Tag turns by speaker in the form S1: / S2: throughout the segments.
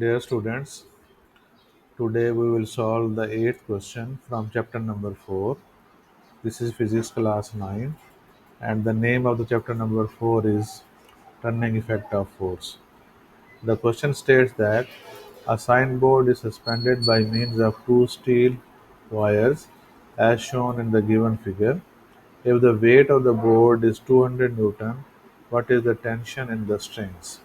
S1: Dear students, today we will solve the eighth question from chapter number 4. This is physics class 9, and the name of the chapter number 4 is Turning Effect of Force. The question states that a signboard is suspended by means of two steel wires as shown in the given figure. If the weight of the board is 200 Newton, what is the tension in the strings?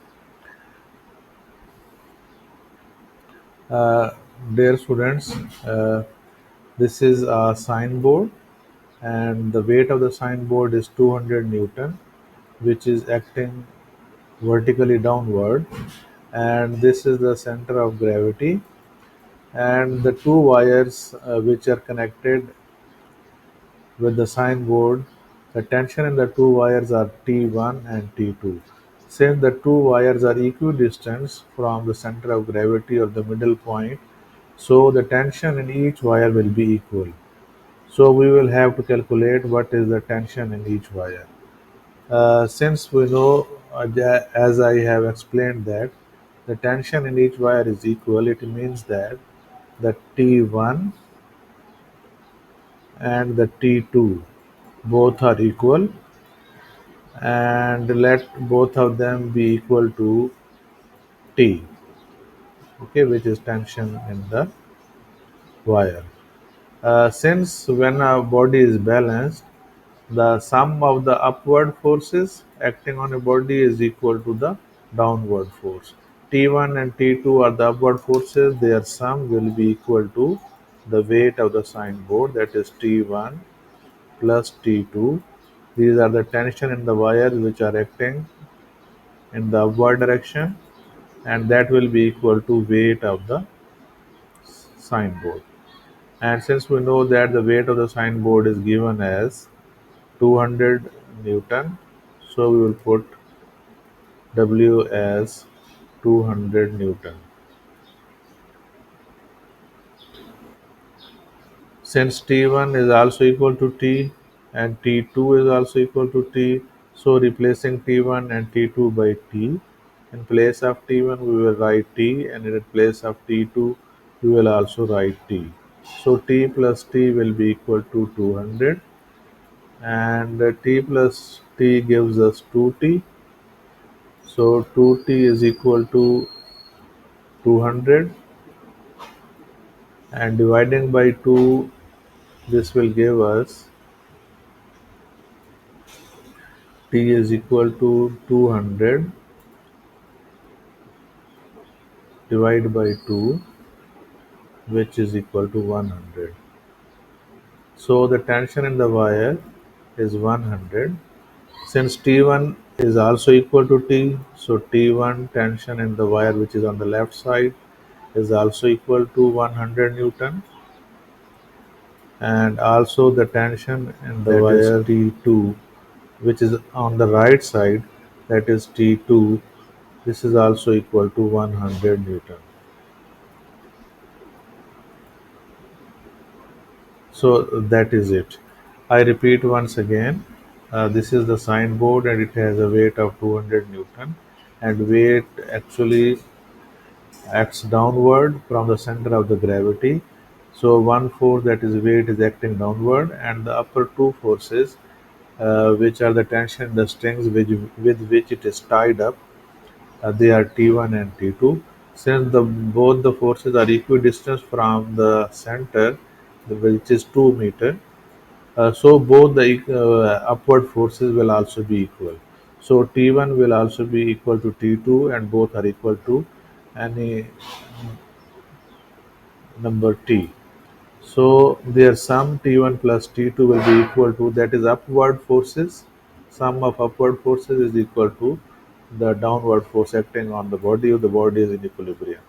S1: Uh, Dear students, this is a signboard and the weight of the signboard is 200 Newton, which is acting vertically downward, and this is the center of gravity, and the two wires which are connected with the signboard, the tension in the two wires are T1 and T2. Since the two wires are equidistant from the center of gravity or the middle point, so the tension in each wire will be equal. So we will have to calculate what is the tension in each wire. Since we know, as I have explained, that the tension in each wire is equal, it means that the T1 and the T2 both are equal, and let both of them be equal to T, okay, which is tension in the wire. Since when a body is balanced, the sum of the upward forces acting on a body is equal to the downward force. T1 and T2 are the upward forces, their sum will be equal to the weight of the signboard, that is T1 plus T2. These are the tension in the wires which are acting in the upward direction, and that will be equal to weight of the signboard. And since we know that the weight of the signboard is given as 200 Newton, so we will put W as 200 Newton. Since T1 is also equal to T and T2 is also equal to T, so replacing T1 and T2 by T, in place of T1 we will write T, and in place of T2 we will also write T. So T plus T will be equal to 200, and T plus T gives us 2T. So 2T is equal to 200, and dividing by 2, this will give us T is equal to 200 divided by 2, which is equal to 100. So the tension in the wire is 100. Since T1 is also equal to T, so T1 tension in the wire which is on the left side is also equal to 100 Newton, and also the tension in the wire T2 which is on the right side, that is T2, this is also equal to 100 Newton. So that is it. I repeat once again, this is the signboard and it has a weight of 200 Newton, and weight actually acts downward from the center of the gravity. So one force, that is weight, is acting downward, and the upper two forces, which are the tension in the strings with which it is tied up, they are T1 and T2. Since both the forces are equidistant from the center, which is 2 meter, so both the upward forces will also be equal. So T1 will also be equal to T2, and both are equal to any number T. So their sum T1 plus T2 will be equal to, that is upward forces. Sum of upward forces is equal to the downward force acting on the body if the body is in equilibrium.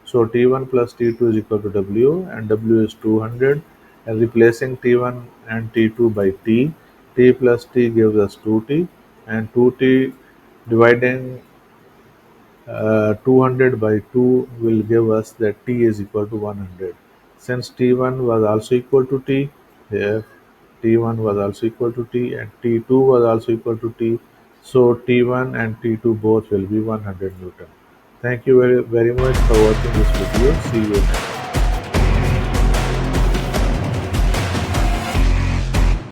S1: So T1 plus T2 is equal to W, and W is 200, and replacing T1 and T2 by T, T plus T gives us 2T, and 2T dividing 200 by 2 will give us that T is equal to 100. Since T1 was also equal to T, here T1 was also equal to T and T2 was also equal to T, so T1 and T2 both will be 100 Newton. Thank you very much for watching this video. See you next.